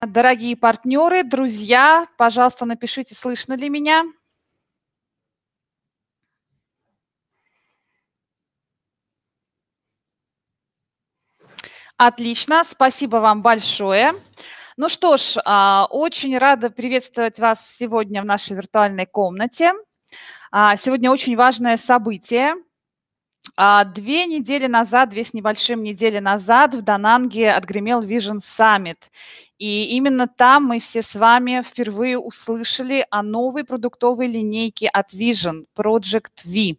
Дорогие партнеры, друзья, пожалуйста, напишите, слышно ли меня. Отлично, спасибо вам большое. Ну что ж, очень рада приветствовать вас сегодня в нашей виртуальной комнате. Сегодня очень важное событие. 2 недели назад, 2 с небольшим недели назад в Дананге отгремел Vision Summit. И именно там мы все с вами впервые услышали о новой продуктовой линейке от Vision, Project V.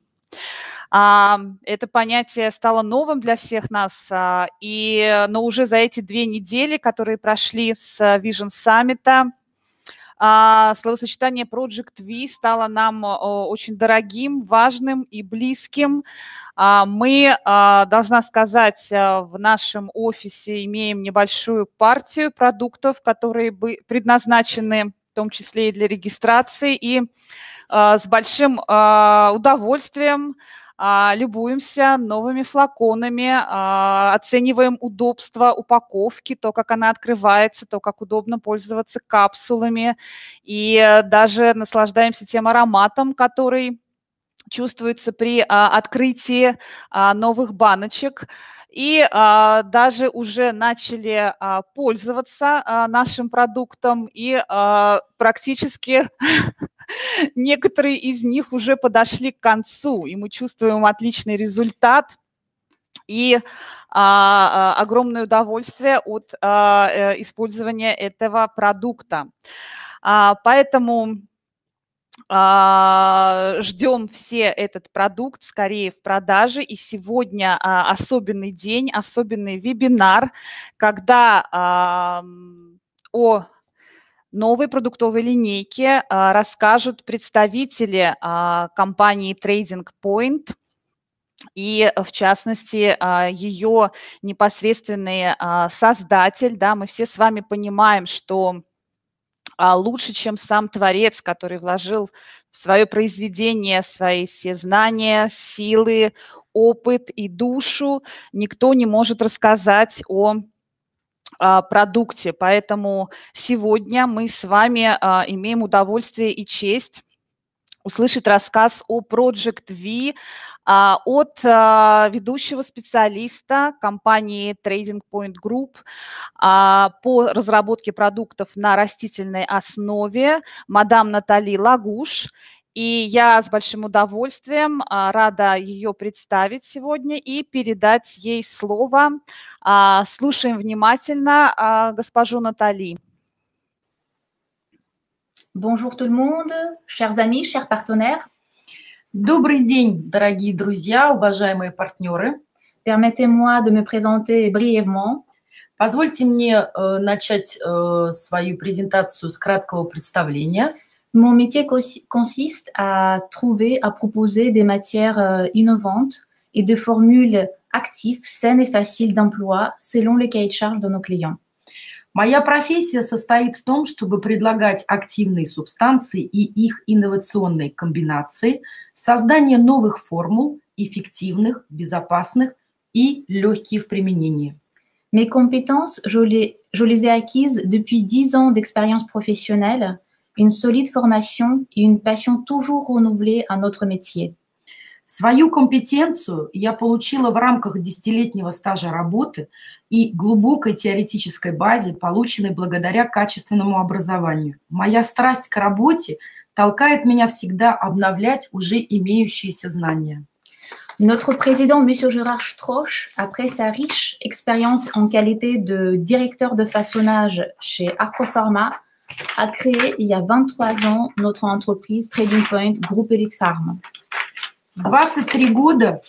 Это понятие стало новым для всех нас, но уже за эти 2 недели, которые прошли с Vision Summit, словосочетание Project V стало нам очень дорогим, важным и близким. Мы, должна сказать, в нашем офисе имеем небольшую партию продуктов, которые предназначены в том числе и для регистрации, и с большим удовольствием любуемся новыми флаконами, оцениваем удобство упаковки, то, как она открывается, то, как удобно пользоваться капсулами, и даже наслаждаемся тем ароматом, который чувствуется при открытии новых баночек. И даже уже начали пользоваться нашим продуктом, и практически некоторые из них уже подошли к концу, и мы чувствуем отличный результат и огромное удовольствие от использования этого продукта. Поэтому ждем все этот продукт скорее в продаже. И сегодня особенный день, особенный вебинар, когда о новой продуктовой линейке расскажут представители компании Trading Point и, в частности, ее непосредственный создатель. Да, мы все с вами понимаем, что лучше, чем сам творец, который вложил в свое произведение свои все знания, силы, опыт и душу, никто не может рассказать о продукте. Поэтому сегодня мы с вами имеем удовольствие и честь услышать рассказ о Project V от ведущего специалиста компании Trading Point Group по разработке продуктов на растительной основе, мадам Натали Лагуш. И я с большим удовольствием рада ее представить сегодня и передать ей слово. Слушаем внимательно госпожу Натали. Bonjour tout le monde, chers amis, chers partenaires. Добрый день, дорогие друзья, уважаемые партнеры. Permettez-moi de me présenter brièvement. Позвольте мне начать свою презентацию с краткого представления. Mon métier consiste à trouver, à proposer des matières innovantes et des formules actives, saines et faciles d'emploi selon les cahiers de charge de nos clients. Моя профессия состоит в том, чтобы предлагать активные субстанции и их инновационные комбинации, создание новых формул, эффективных, безопасных и легких в применении. Mes compétences, je les ai acquises depuis 10 ans d'expérience professionnelle, une solide formation et une passion toujours renouvelée à notre métier. Свою компетенцию я получила в рамках 10-летнего стажа работы и глубокой теоретической базе, полученной благодаря качественному образованию. Моя страсть к работе толкает меня всегда обновлять уже имеющиеся знания. Notre président, M. Gérard Strauch, après sa riche expérience en qualité de directeur de façonnage chez Arcopharma, a créé il y a 23 ans notre entreprise Trading Point Group Elite Farm. 23 года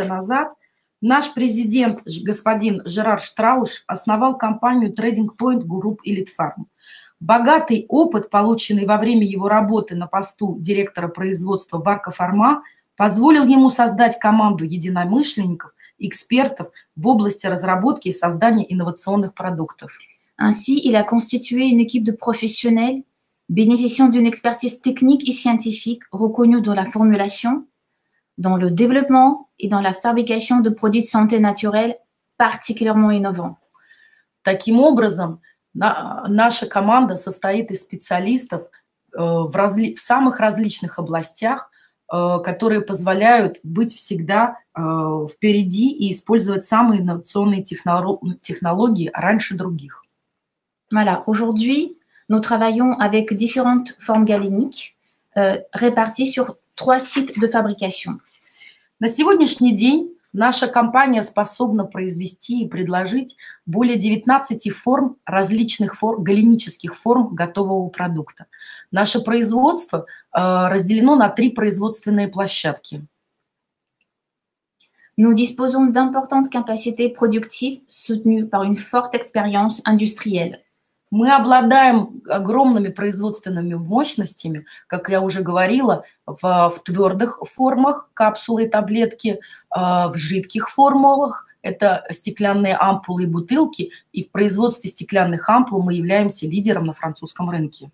назад наш президент, господин Жерар Штрауш, основал компанию Trading Point Group Elite Farm. Богатый опыт, полученный во время его работы на посту директора производства в Аркофарма, позволил ему создать команду единомышленников, экспертов в области разработки и создания инновационных продуктов. Ainsi, il a constitué une équipe de professionnels bénéficiant d'une expertise technique et scientifique reconnue dans la formulation, dans le développement et dans la fabrication de produits de santé naturelle particulièrement innovants. Таким образом, наша команда состоит из специалистов в самых различных областях, которые позволяют быть всегда впереди и использовать самые инновационные технологии раньше других. Voilà, aujourd'hui, nous travaillons avec différentes formes galéniques réparties sur 3 sites de fabrication. На сегодняшний день наша компания способна произвести и предложить более 19 форм, различных галенических форм готового продукта. Наше производство разделено на 3 производственные площадки. Nous disposons d'importantes capacités productives soutenues par une forte expérience industrielle. Мы обладаем огромными производственными мощностями, как я уже говорила, в твердых формах, капсулы и таблетки, в жидких формулах, это стеклянные ампулы и бутылки, и в производстве стеклянных ампул мы являемся лидером на французском рынке.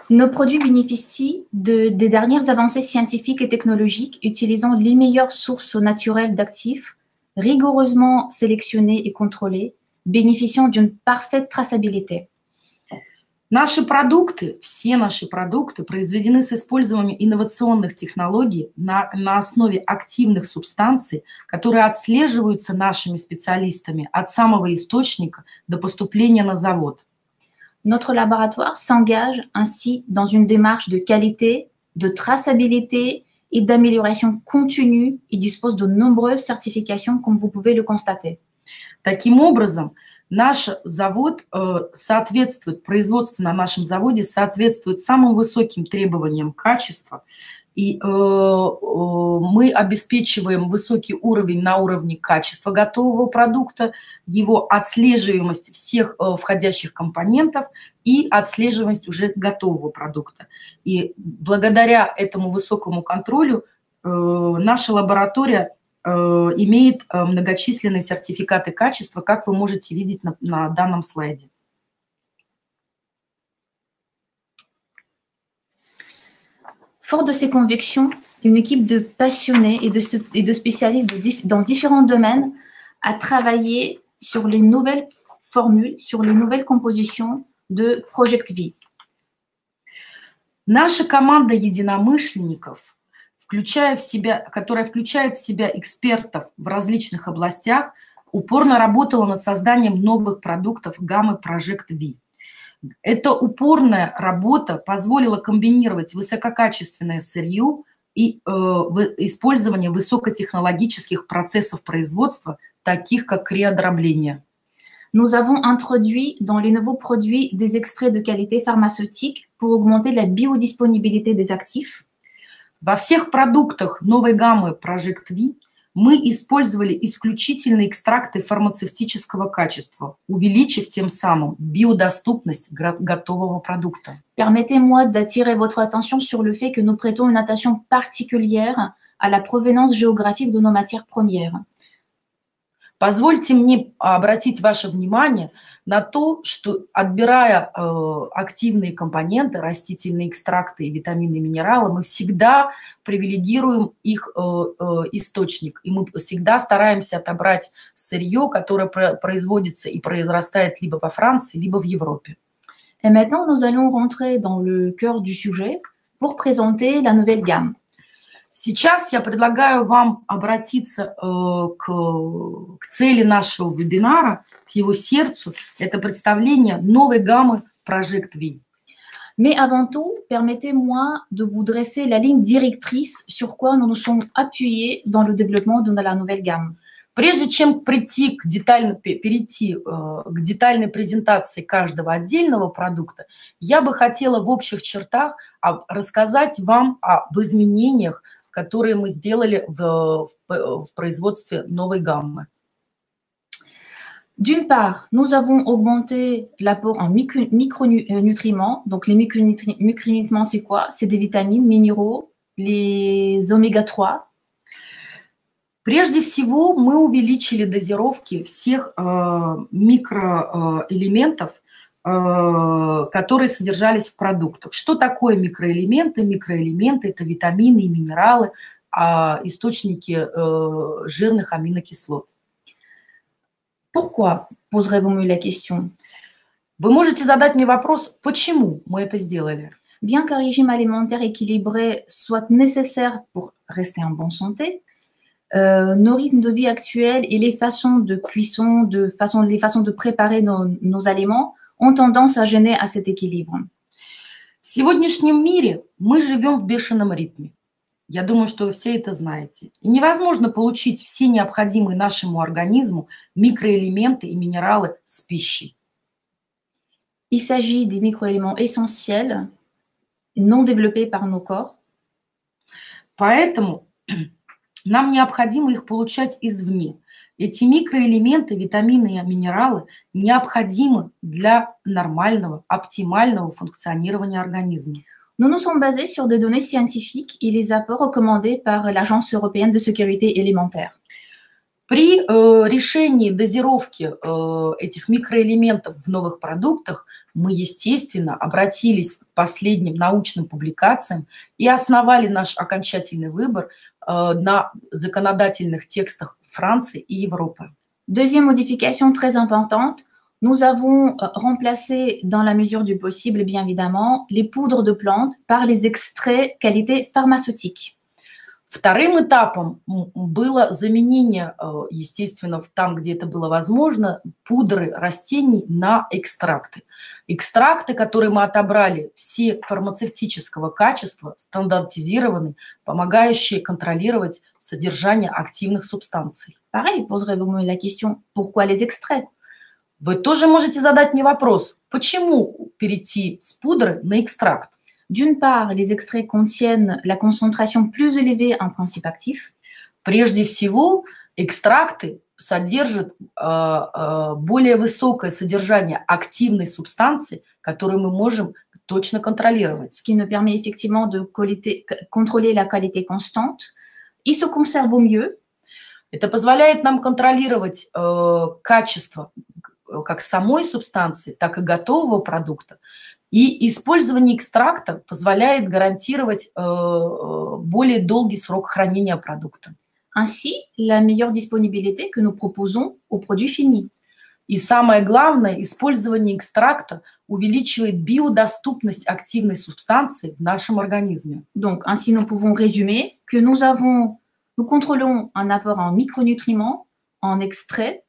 Nos produits bénéficient des dernières avancées scientifiques et technologiques utilisant les meilleures sources naturelles d'actifs, rigoureusement sélectionnés et contrôlés, bénéficiant d'une parfaite traçabilité. Наши продукты, все наши продукты произведены с использованием инновационных технологий на основе активных субстанций, которые отслеживаются нашими специалистами от самого источника до поступления на завод. Notre laboratoire s'engage ainsi dans une démarche de qualité, de traçabilité et d'amélioration continue et dispose de nombreuses certifications, comme vous pouvez le constater. Таким образом, наш завод соответствует, производство на нашем заводе соответствует самым высоким требованиям качества, и мы обеспечиваем высокий уровень на уровне качества готового продукта, его отслеживаемость всех входящих компонентов и отслеживаемость уже готового продукта. И благодаря этому высокому контролю наша лаборатория имеет многочисленные сертификаты качества, как вы можете видеть на данном слайде. Fort de ces convictions, une équipe de passionnés et de spécialistes dans différents domaines a travaillé sur les nouvelles formules, sur les nouvelles compositions de Project V. Наша команда единомышленников, которая включает в себя экспертов в различных областях, упорно работала над созданием новых продуктов гаммы Project V. Эта упорная работа позволила комбинировать высококачественное сырье и использование высокотехнологических процессов производства, таких как криодробление. Nous avons introduit dans les nouveaux produits des extraits de qualité pharmaceutique pour augmenter la biodisponibilité des actifs. Во всех продуктах новой гаммы Project V мы использовали исключительные экстракты фармацевтического качества, увеличив тем самым биодоступность готового продукта. Permettez-moi d'attirer votre attention sur le fait que nous prêtons une attention particulière à la provenance géographique de nos matières premières. Позвольте мне обратить ваше внимание на то, что, отбирая активные компоненты, растительные экстракты и витамины и минералы, мы всегда привилегируем их источник. И мы всегда стараемся отобрать сырье, которое производится и произрастает либо во Франции, либо в Европе. Et maintenant, nous allons rentrer dans le cœur du sujet pour présenter la nouvelle gamme. Сейчас я предлагаю вам обратиться к цели нашего вебинара, к его сердцу. Это представление новой гаммы Project V. Mais avant tout, permettez-moi de vous dresser la ligne directrice sur quoi nous nous sommes appuyés dans le développement de la nouvelle gamme. Прежде чем перейти к детальной презентации каждого отдельного продукта, я бы хотела в общих чертах рассказать вам об изменениях, которые мы сделали в производстве новой гаммы. D'une part, nous avons augmenté l'apport en micronutriments. Donc, les micronutriments, c'est quoi? C'est des vitamines, minéraux, les oméga-3. Прежде всего, мы увеличили дозировки всех микроэлементов, которые содержались в продуктах. Что такое микроэлементы? Микроэлементы – это витамины и минералы, источники жирных аминокислот. Pourquoi, poserez-vous la question? Вы можете задать мне вопрос, почему мы это сделали? Bien qu'un régime alimentaire équilibré soit nécessaire pour rester en bonne santé, nos rythmes de vie actuels et les façons de cuisson, les façons de préparer nos aliments ont tendance à gêner à cet équilibre. В сегодняшнем мире мы живем в бешеном ритме. Я думаю, что вы все это знаете. И невозможно получить все необходимые нашему организму микроэлементы и минералы с пищей. Il s'agit des microéléments essentiels non développés par nos corps. Поэтому нам необходимо их получать извне. Эти микроэлементы, витамины и минералы необходимы для нормального, оптимального функционирования организма. Nous nous sommes basés sur des données scientifiques et les apports recommandés par l'Agence européenne de sécurité élémentaire. При решении дозировки этих микроэлементов в новых продуктах мы, естественно, обратились к последним научным публикациям и основали наш окончательный выбор на законодательных текстах Франции и Европы. Deuxième modification très importante, nous avons remplacé, dans la mesure du possible, bien évidemment, les poudres de plantes par les extraits qualité pharmaceutique. Вторым этапом было заменение, естественно, там, где это было возможно, пудры растений на экстракты. Экстракты, которые мы отобрали, все фармацевтического качества, стандартизированы, помогающие контролировать содержание активных субстанций. Pareil, poserez-vous la question, pourquoi les extraits? Вы тоже можете задать мне вопрос, почему перейти с пудры на экстракт? D'une part, les extraits contiennent la concentration plus élevée en principe actif. Прежде всего, экстракты содержат более высокое содержание активной субстанции, которую мы можем точно контролировать. Ce qui nous permet effectivement de contrôler la qualité constante. Ils se conservent au mieux. Это позволяет нам контролировать качество как самой субстанции, так и готового продукта. И использование экстракта позволяет гарантировать более долгий срок хранения продукта. Ainsi, la meilleure disponibilité que nous proposons aux produits finis. И самое главное, использование экстракта увеличивает биодоступность активной субстанции в нашем организме. Donc, ainsi, nous pouvons résumer que nous contrôlons un apport en micronutriments, en extrait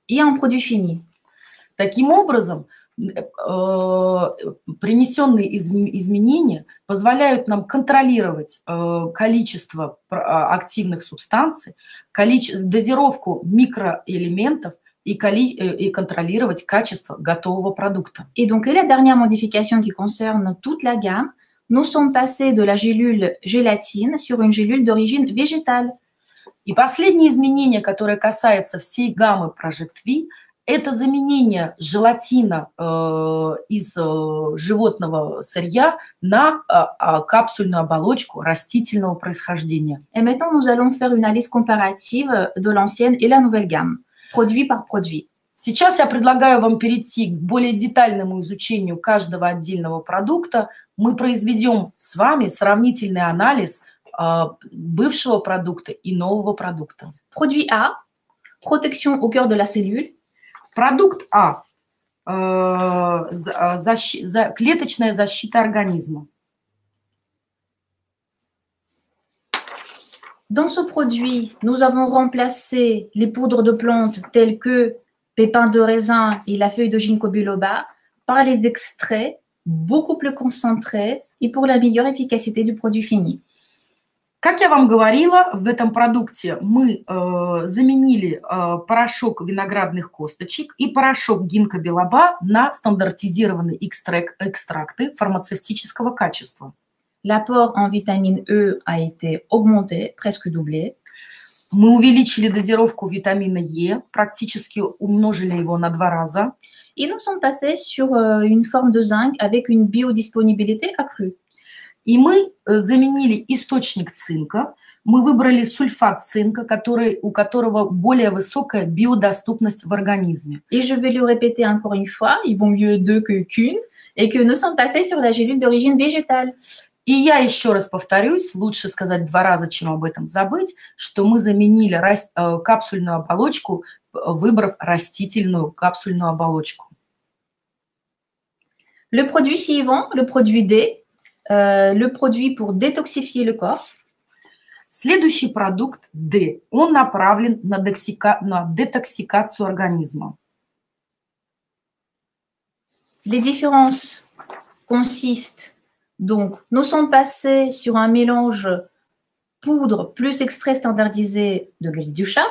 et en produits finis. Таким образом, принесенные изменения позволяют нам контролировать количество активных субстанций, дозировку микроэлементов и контролировать качество готового продукта. Et donc, la dernière modification qui concerne toute la gamme, nous sommes passés de la gélule gélatine sur une gélule d'origine végétale. И последнее изменение, которое касается всей гаммы Project V, это заменение желатина из животного сырья на капсульную оболочку растительного происхождения. Et maintenant, nous allons faire une analyse comparative de l'ancienne et la nouvelle gamme, produit par produit. Сейчас я предлагаю вам перейти к более детальному изучению каждого отдельного продукта. Мы произведем с вами сравнительный анализ бывшего продукта и нового продукта. Produit A, protection au cœur de la cellule. Продукт А клеточная защита организма. Dans ce produit, nous avons remplacé les poudres de plantes telles que pépins de raisin et la feuille de ginkgo biloba par les extraits beaucoup plus concentrés et pour la meilleure efficacité du produit fini. Как я вам говорила, в этом продукте мы заменили порошок виноградных косточек и порошок гинкго билоба на стандартизированные экстракты фармацевтического качества. L'apport en vitamine E a été augmenté, presque doublé. Мы увеличили дозировку витамина Е, практически умножили его на 2 раза. Et nous sommes passés sur une forme de zinc avec une biodisponibilité accrue. И мы заменили источник цинка. Мы выбрали сульфат цинка, у которого более высокая биодоступность в организме. Et je vais le répéter encore une fois, il vaut mieux deux qu'une, et que nous sommes passés sur la gélule d'origine végétale. И я еще раз повторюсь, лучше сказать 2 раза, чем об этом забыть, что мы заменили капсульную оболочку выбрав растительную капсульную оболочку. Le produit suivant, le produit D, le produit pour détoxifier le corps. Следующий продукт D, он направлен на детоксикацию организма. Les différences consistent, donc, nous sommes passés sur un mélange poudre plus extrait standardisé de grille du chat.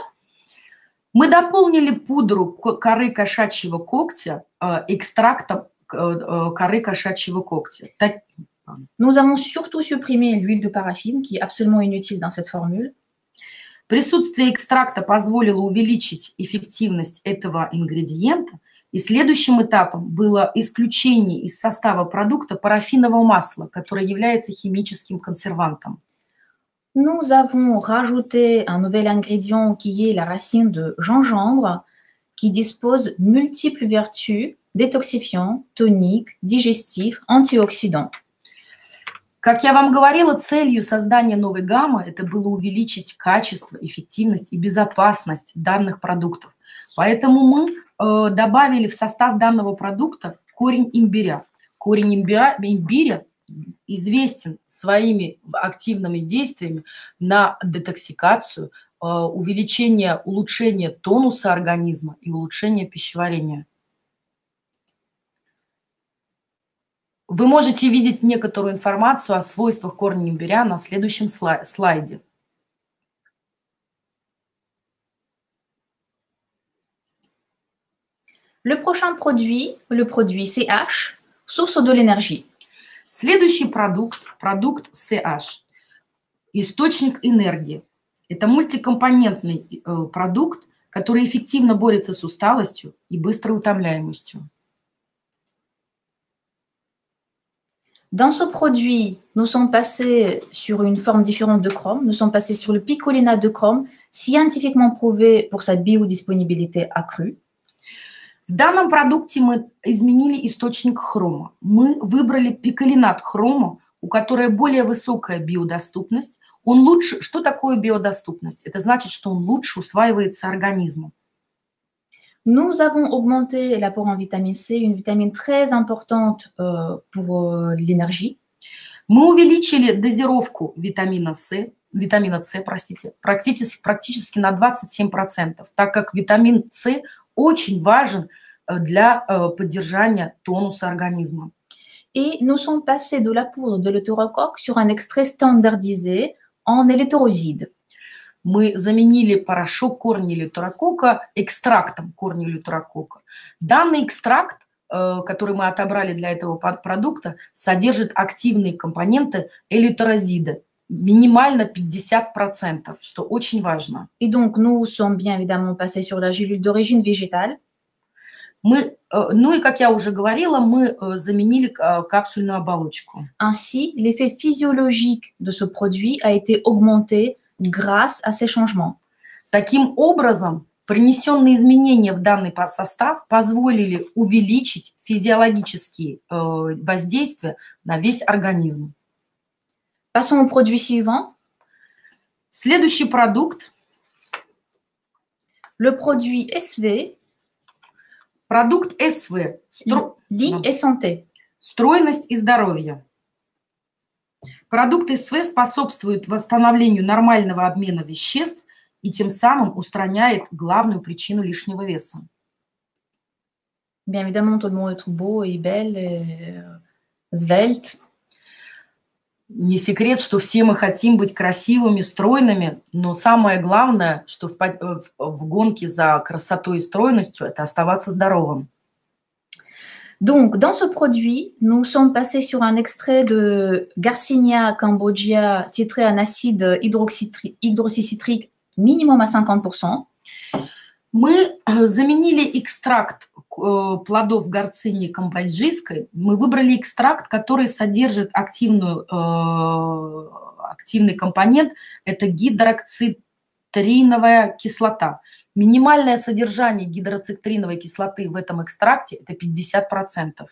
Мы дополнили пудру коры кошачьего когтя экстрактом коры кошачьего когтя. Nous avons surtout supprimé l'huile de paraffine, qui est absolument inutile dans cette formule. Присутствие экстракта позволило увеличить эффективность этого ингредиента, и следующим этапом было исключение из состава продукта парафинового масла, которое является химическим консервантом. Nous avons rajouté un nouvel ingrédient qui est la racine de gingembre, qui dispose multiples vertus détoxifiants, toniques, digestifs, antioxydants. Как я вам говорила, целью создания новой гаммы это было увеличить качество, эффективность и безопасность данных продуктов. Поэтому мы добавили в состав данного продукта корень имбиря. Корень имбиря известен своими активными действиями на детоксикацию, увеличение, улучшение тонуса организма и улучшение пищеварения. Вы можете видеть некоторую информацию о свойствах корня имбиря на следующем слайде. Le prochain produit, le produit CH, source de l'énergie. Следующий продукт CH, источник энергии. Это мультикомпонентный продукт, который эффективно борется с усталостью и быстрой утомляемостью. Dans ce produit, nous sommes passés sur une forme différente de chrome. Nous sommes passés sur le picolinate de chrome, scientifiquement prouvé pour sa biodisponibilité accrue. В данном продукте мы изменили источник хрома. Мы выбрали пиколинат хрома, у которого более высокая биодоступность. Он лучше... Что такое биодоступность? Это значит, что он лучше усваивается организмом. Nous avons augmenté l'apport en vitamine C, une vitamine très importante pour l'énergie. Мы увеличили дозировку витамина С, практически на 27%, так как витамин С очень важен для поддержания тонуса организма. Et nous sommes passés de la poudre de l'eutérocoque sur un extrait standardisé en érythroside. Мы заменили порошок корня элeuтерокока экстрактом корня элeuтерокока. Данный экстракт, который мы отобрали для этого продукта, содержит активные компоненты элeuтерозида, минимально 50%, что очень важно. Et donc, nous sommes bien évidemment passés sur la gélule d'origine végétale. Ну и, как я уже говорила, мы заменили капсульную оболочку. Ainsi, l'effet physiologique de ce produit a été augmenté grâce à ces changements. Таким образом, принесенные изменения в данный состав позволили увеличить физиологические воздействия на весь организм. Passons au produit suivant. Следующий продукт. Le produit SV. Продукт СВ. Ligne et santé. Стройность и здоровье. Продукт СВ способствует восстановлению нормального обмена веществ и тем самым устраняет главную причину лишнего веса. Bien évidemment, tout le monde est beau et belle, et svelte. Не секрет, что все мы хотим быть красивыми, стройными, но самое главное, что в гонке за красотой и стройностью, это оставаться здоровым. Donc, dans ce produit, nous sommes passés sur un extrait de Garcinia cambogia titré en acide hydroxycitrique minimum à 50%. Мы заменили экстракт плодов гарцинии камбоджийской. Мы выбрали экстракт, который содержит активный компонент. Это гидрокситриновая кислота. Минимальное содержание гидроцитриновой кислоты в этом экстракте – это 50%.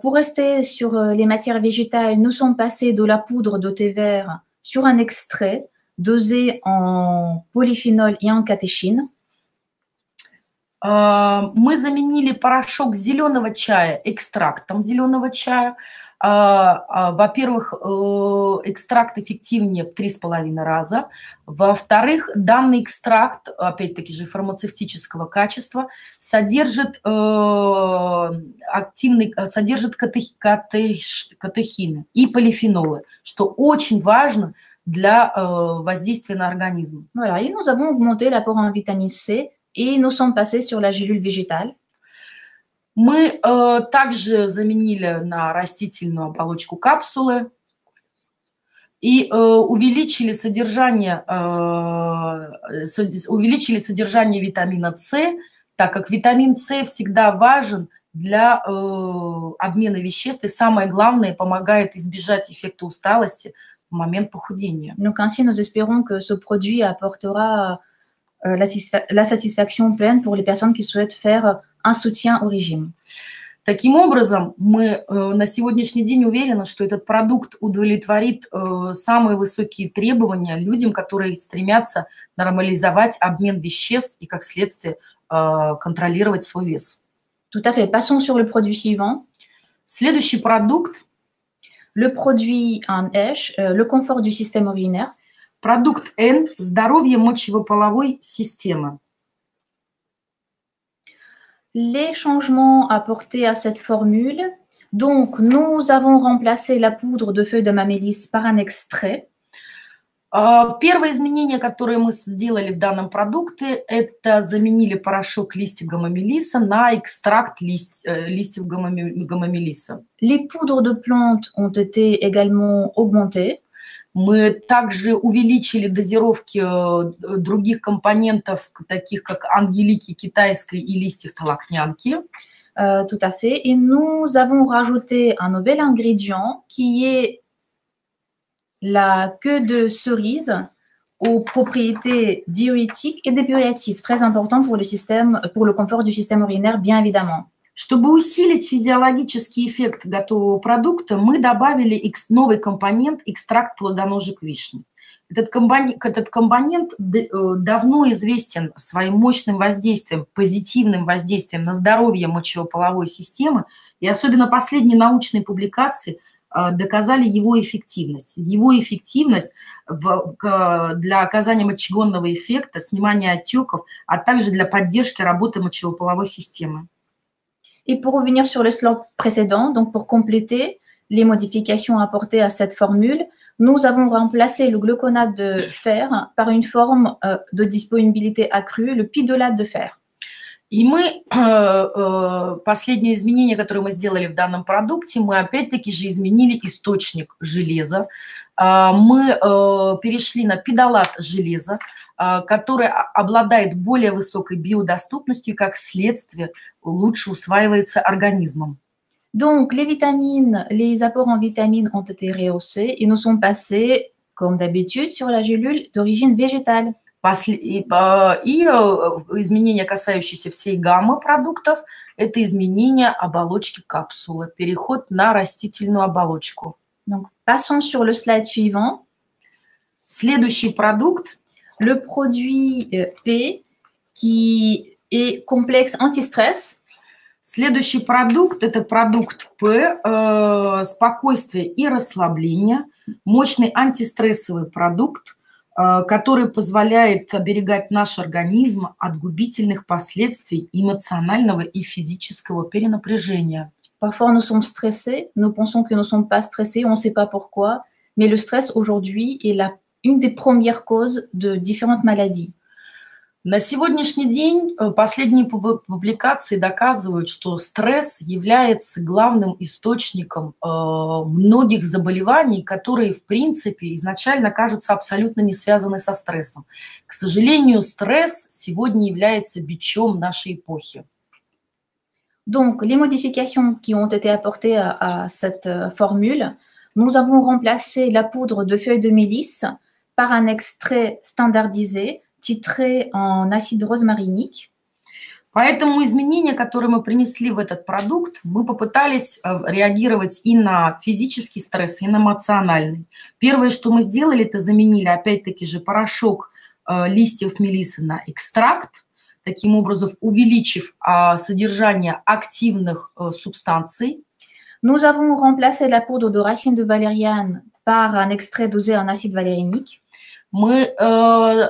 Pour rester sur les matières végétales, nous sommes passés de la poudre de thé vert sur un extrait dosé en polyphénol et en catéchine. Мы заменили порошок зеленого чая экстрактом зеленого чая. Во-первых, экстракт эффективнее в 3,5 раза. Во-вторых, данный экстракт, опять-таки же фармацевтического качества, содержит катехины и полифенолы, что очень важно для воздействия на организм. Voilà, et nous avons augmenté l'apport en vitamine C et nous sommes passés sur la gélule végétale. Мы также заменили на растительную оболочку капсулы и увеличили содержание витамина С, так как витамин С всегда важен для обмена веществ и, самое главное, помогает избежать эффекта усталости в момент похудения. Donc ainsi, nous espérons que ce produit apportera la satisfaction pleine pour les personnes qui souhaitent faire un soutien au régime. Таким образом, мы на сегодняшний день уверены, что этот продукт удовлетворит самые высокие требования людям, которые стремятся нормализовать обмен веществ и, как следствие, контролировать свой вес. Tout à fait. Passons sur le produit suivant. Следующий продукт. Le produit N, le confort du système urinaire. Продукт N – здоровье мочевополовой системы. Les changements apportés à cette formule. Donc, nous avons remplacé la poudre de feuilles de mamélis par un extrait. Первое изменение, которое мы сделали в данном продукте, это заменили порошок листьев гамамелиса на экстракт листьев гамамелиса. Les poudres de plantes ont été également augmentées. Мы также увеличили дозировки других компонентов, таких как ангелики китайской и листьев толокнянки. Tout à fait. Et nous avons rajouté un nouvel ingrédient qui est la queue de cerise aux propriétés diurétiques et dépuratives, très important pour le confort du système urinaire, bien évidemment. Чтобы усилить физиологический эффект готового продукта, мы добавили новый компонент – экстракт плодоножек вишни. Этот компонент давно известен своим мощным воздействием, позитивным воздействием на здоровье мочеполовой системы, и особенно последние научные публикации доказали его эффективность. Его эффективность для оказания мочегонного эффекта, снимания отеков, а также для поддержки работы мочеполовой системы. Et pour revenir sur le slide précédent, donc pour compléter les modifications apportées à cette formule, nous avons remplacé le gluconate de fer par une forme de disponibilité accrue, le pidolate de fer. И мы, последнее изменение, которое мы сделали в данном продукте, мы опять-таки же изменили источник железа. Мы перешли на пидолат железа, который обладает более высокой биодоступностью и, как следствие, лучше усваивается организмом. Donc, les vitamines, les apports en vitamines ont été rehaussés et nous sommes passés, comme d'habitude, sur la gélule d'origine végétale. И изменения, касающиеся всей гаммы продуктов, это изменение оболочки капсулы, переход на растительную оболочку. Donc, passons sur le slide suivant. Следующий продукт. Le produit P, qui est complexe anti-stress. Следующий продукт – это продукт П, спокойствие и расслабление, мощный антистрессовый продукт, который позволяет оберегать наш организм от губительных последствий эмоционального и физического перенапряжения. Parfois, nous sommes stressés, nous pensons que nous ne sommes pas stressés, on ne sait pas pourquoi, mais le stress aujourd'hui est une des premières causes de différentes maladies. На сегодняшний день последние публикации доказывают, что стресс является главным источником многих заболеваний, которые, в принципе, изначально кажутся абсолютно не связаны со стрессом. К сожалению, стресс сегодня является бичом нашей эпохи. Donc, les modifications qui ont été apportées à cette formule, nous avons remplacé la poudre de feuilles de mélisse par un extrait standardisé titré en acide rosmarinique. Поэтому изменения, которые мы принесли в этот продукт, мы попытались реагировать и на физический стресс, и на эмоциональный. Первое, что мы сделали, это заменили, опять-таки же, порошок листьев мелисы на экстракт. таким образом увеличив содержание активных субстанций. Nous avons remplacé la poudre de racine de valériane par un extrait dosé en acide valérinique. Мы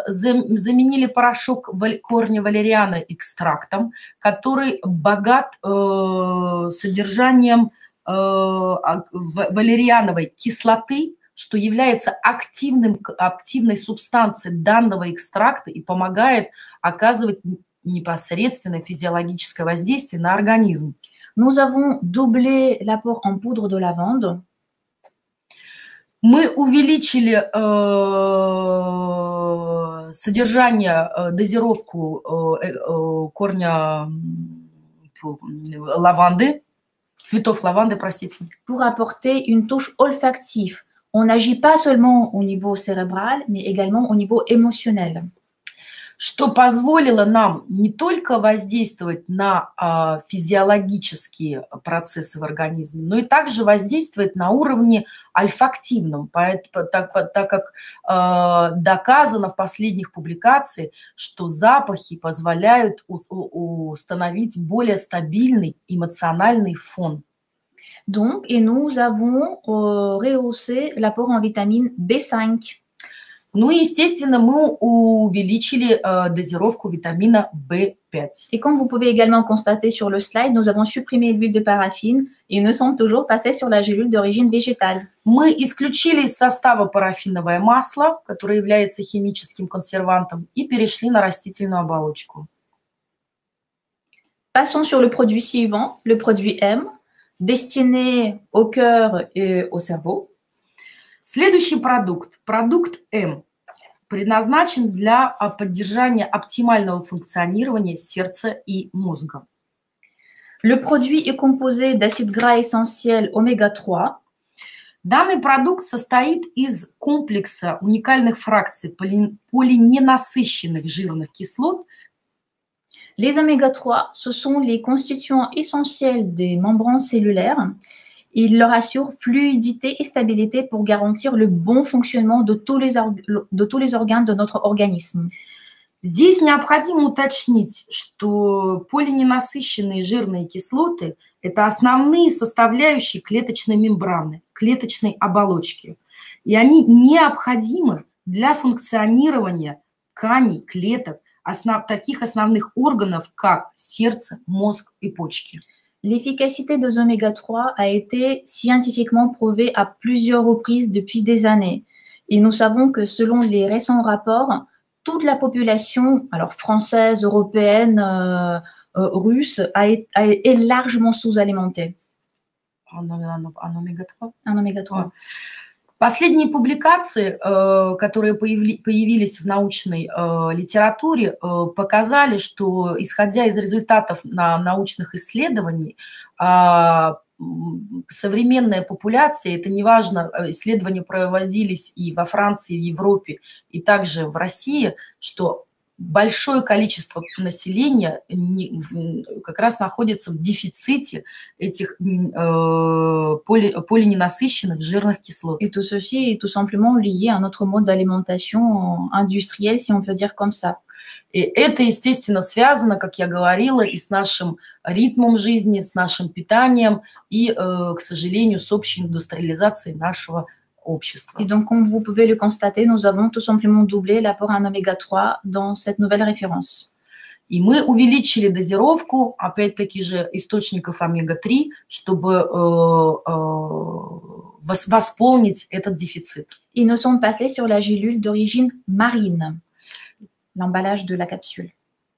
заменили порошок корня валериана экстрактом, который богат содержанием валериановой кислоты, что является активной субстанцией данного экстракта и помогает оказывать непосредственное физиологическое воздействие на организм. Nous avons doublé l'apport en poudre de lavande. Мы увеличили содержание, дозировку корня лаванды, цветов лаванды, простите. Pour apporter une touche olfactive. On n'agit pas seulement au niveau cérébral, mais également au niveau émotionnel. Что позволило нам не только воздействовать на физиологические процессы в организме, но и также воздействовать на уровне альфактивном, так как доказано в последних публикациях, что запахи позволяют установить более стабильный эмоциональный фон. Donc, et nous avons rehaussé l'apport en vitamine B5. Ну и, естественно, мы увеличили дозировку витамина В5. Et comme vous pouvez également constater sur le slide, nous avons supprimé l'huile de paraffine et nous sommes toujours passés sur la gélule d'origine végétale. Мы исключили из состава парафиновое масло, которое является химическим консервантом, и перешли на растительную оболочку. Passons sur le produit suivant, le produit M, destiné au cœur et au cerveau. Следующий продукт, продукт М, предназначен для поддержания оптимального функционирования сердца и мозга. Le produit est composé d'acides gras essentiels oméga-3. Данный продукт состоит из комплекса уникальных фракций полиненасыщенных жирных кислот. Les oméga-3, ce sont les constituants essentiels des membranes cellulaires. Il leur assure fluidité et stabilité pour garantir le bon fonctionnement de tous les organes de notre organisme. Здесь необходимо уточнить, что полиненасыщенные жирные кислоты – это основные составляющие клеточной мембраны, клеточной оболочки. И они необходимы для функционирования тканей, клеток, таких основных органов, как сердце, мозг и почки. L'efficacité des oméga-3 a été scientifiquement prouvée à plusieurs reprises depuis des années. Et nous savons que selon les récents rapports, toute la population, alors française, européenne, russe, est largement sous-alimentée. En oméga-3? En oméga-3. Последние публикации, которые появились в научной литературе, показали, что, исходя из результатов научных исследований, современная популяция, это неважно, исследования проводились и во Франции, и в Европе, и также в России, что большое количество населения как раз находится в дефиците этих полиненасыщенных жирных кислот. Et tout ceci est tout simplement lié à notre mode d'alimentation industriel, si on peut dire comme ça. И это, естественно, связано, как я говорила, и с нашим ритмом жизни, с нашим питанием, и, к сожалению, с общей индустриализацией нашего общества. Et donc, comme vous pouvez le constater, nous avons tout simplement doublé l'apport en oméga-3 dans cette nouvelle référence. И мы увеличили дозировку, опять-таки же, источников омега-3, чтобы восполнить этот дефицит. Et nous sommes passés sur la gélule d'origine marine, l'emballage de la capsule.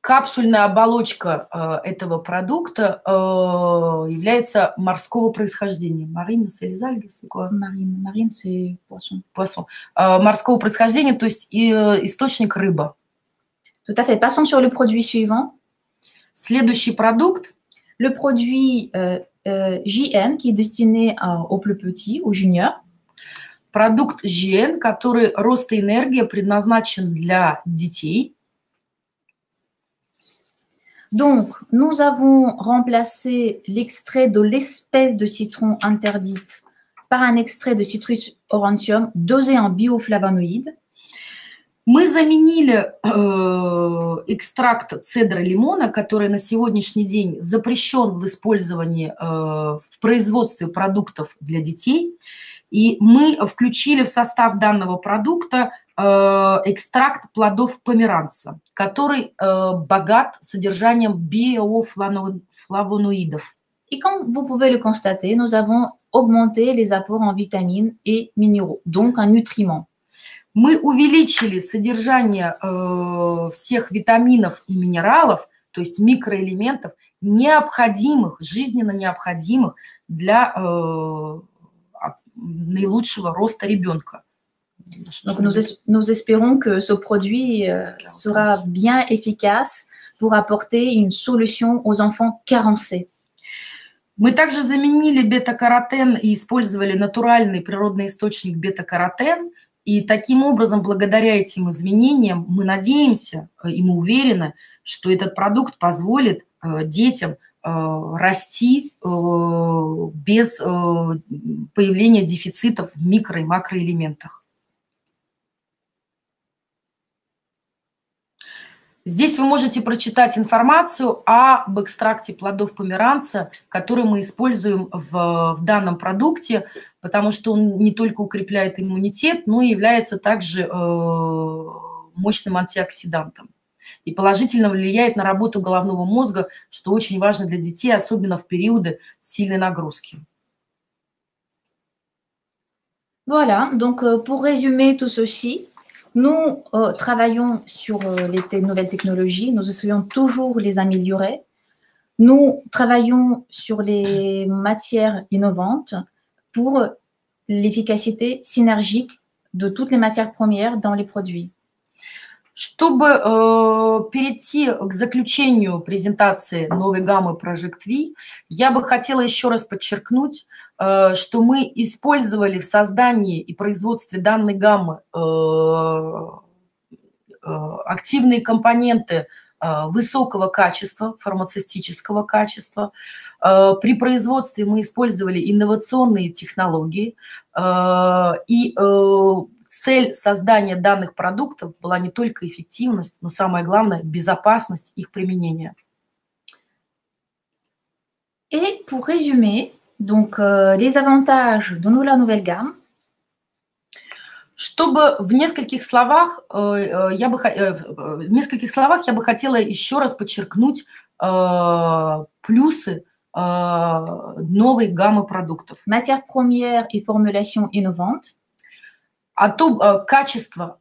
Капсульная оболочка этого продукта является морского происхождения. Marine, c'est les algues, c'est quoi? Marine, c'est poisson. Poisson. Морского происхождения, то есть источник рыба. Tout à fait. Passons sur le produit suivant. Следующий продукт. Le produit JN, qui est destiné aux plus petits, aux juniors. Продукт JN, который рост и энергия предназначен для детей. Donc, nous avons remplacé l'extrait de l'espèce de citron interdite par un extrait de Citrus aurantium dosé en bioflavonoïdes. Мы заменили экстракт цедра лимона, который на сегодняшний день запрещен в использовании в производстве продуктов для детей. И мы включили в состав данного продукта экстракт плодов померанца, который богат содержанием биофлавоноидов. Et comme vous pouvez le constater, nous avons augmenté les apports en vitamines et minéraux, donc en nutriments. Мы увеличили содержание всех витаминов и минералов, то есть микроэлементов, необходимых, жизненно необходимых для наилучшего роста ребенка. Donc nous espérons que ce produit sera bien efficace pour apporter une solution aux enfants carencés. Мы также заменили бета-каротен и использовали натуральный природный источник бета-каротен. И таким образом, благодаря этим изменениям, мы надеемся и мы уверены, что этот продукт позволит детям расти без появления дефицитов в микро- и макроэлементах. Здесь вы можете прочитать информацию об экстракте плодов померанца, который мы используем в данном продукте, потому что он не только укрепляет иммунитет, но и является также мощным антиоксидантом и положительно влияет на работу головного мозга, что очень важно для детей, особенно в периоды сильной нагрузки. Voilà, donc pour résumer tout ceci, nous travaillons sur les nouvelles technologies, nous essayons toujours les améliorer. Nous travaillons sur les matières innovantes pour l'efficacité synergique de toutes les matières premières dans les produits. Чтобы перейти к заключению презентации новой гаммы Project V, я бы хотела еще раз подчеркнуть, что мы использовали в создании и производстве данной гаммы активные компоненты высокого качества, фармацевтического качества. При производстве мы использовали инновационные технологии, и цель создания данных продуктов была не только эффективность, но самое главное – безопасность их применения. Et pour résumer, donc les avantages de la nouvelle gamme. Чтобы в нескольких словах я бы хотела еще раз подчеркнуть плюсы новой гаммы продуктов. Matières premières et formulations innovantes. Качество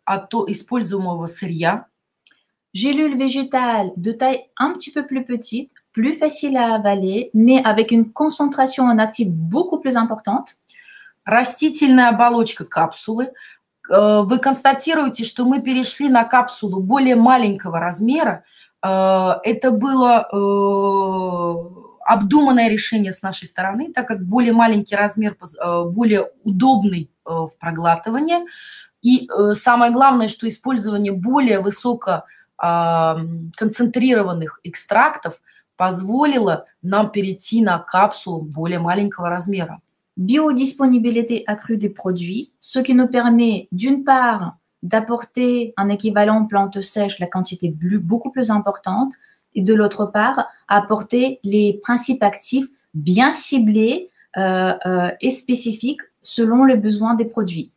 используемого сырья. Gélules végétales de taille un petit peu plus petite, plus facile à avaler, mais avec une concentration en actifs beaucoup plus importante. Растительная оболочка капсулы. Вы констатируете, что мы перешли на капсулу более маленького размера. Это было обдуманное решение с нашей стороны, так как более маленький размер более удобный в проглатывании. И самое главное, что использование более высоко концентрированных экстрактов позволило нам перейти на капсулу более маленького размера. Biodisponibilité accrue des produits, ce qui nous permet d'une part d'apporter un équivalent plante sèche, la quantité beaucoup plus importante, et de l'autre part, apporter les principes actifs bien ciblés et spécifiques selon les besoins des produits.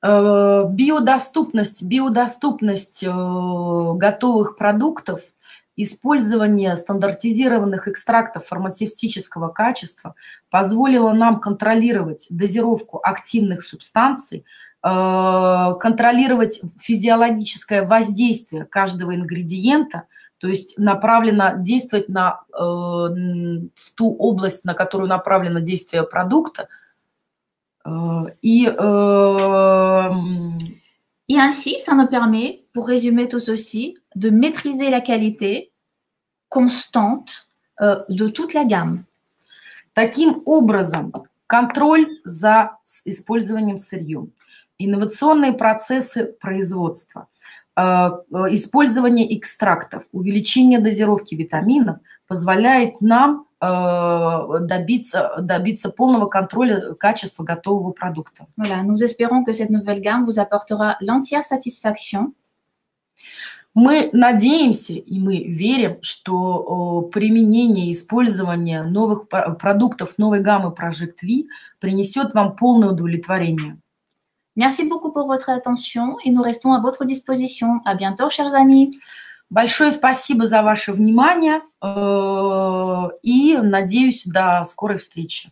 Биодоступность готовых продуктов, использование стандартизированных экстрактов фармацевтического качества позволило нам контролировать дозировку активных субстанций, контролировать физиологическое воздействие каждого ингредиента, то есть направлено действовать в ту область, на которую направлено действие продукта. Et ainsi, ça nous permet, pour résumer tout ceci, de maîtriser la qualité constante de toute la gamme. Таким образом, контроль за использованием сырья, инновационные процессы производства, использование экстрактов, увеличение дозировки витаминов позволяет нам добиться полного контроля качества готового продукта. Voilà, nous espérons que cette nouvelle gamme vous apportera l'entière satisfaction. Мы надеемся и мы верим, что применение и использование новых продуктов новой гаммы Project V принесет вам полное удовлетворение. Merci beaucoup pour votre attention et nous restons à votre disposition. À bientôt, chers amis. Большое спасибо за ваше внимание и надеюсь, до скорой встречи.